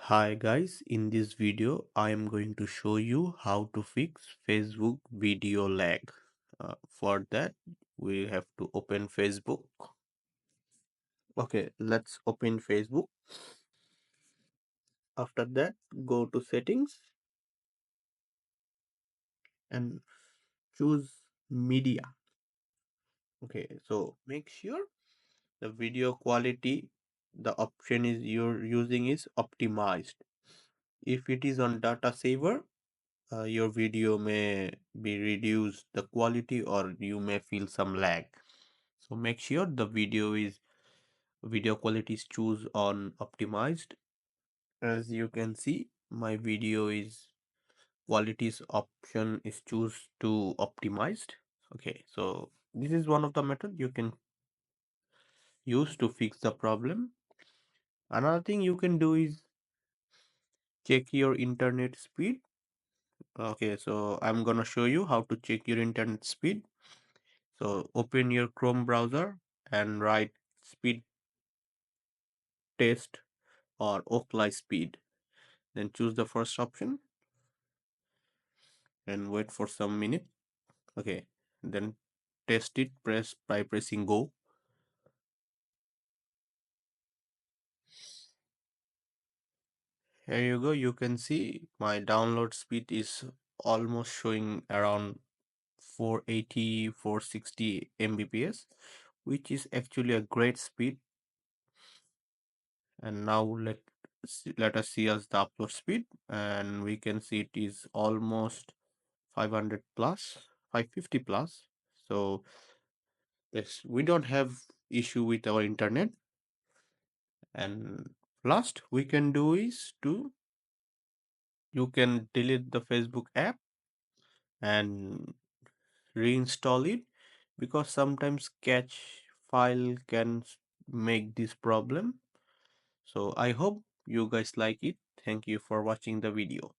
Hi guys, in this video I am going to show you how to fix Facebook video lag. For that we have to open Facebook. Okay, let's open Facebook. After that go to settings and choose media. Okay, so make sure the video quality the option is you're using is optimized. If it is on data saver, your video may be reduced the quality or you may feel some lag. So make sure the video quality is choose on optimized. As you can see, my video is qualities option is choose to optimized. Okay, so this is one of the method you can use to fix the problem. Another thing you can do is check your internet speed. Okay, so I'm gonna show you how to check your internet speed. So open your Chrome browser and write speed test or Oakly speed. Then choose the first option and wait for some minute. Okay, then test it press by pressing go. Here you go. You can see my download speed is almost showing around 480 460 mbps, which is actually a great speed. And now let us see as the upload speed, and we can see it is almost 500 plus 550 plus. So yes, we don't have issue with our internet. And last we can do is to you can delete the Facebook app and reinstall it, because sometimes cache file can make this problem. So I hope you guys like it. Thank you for watching the video.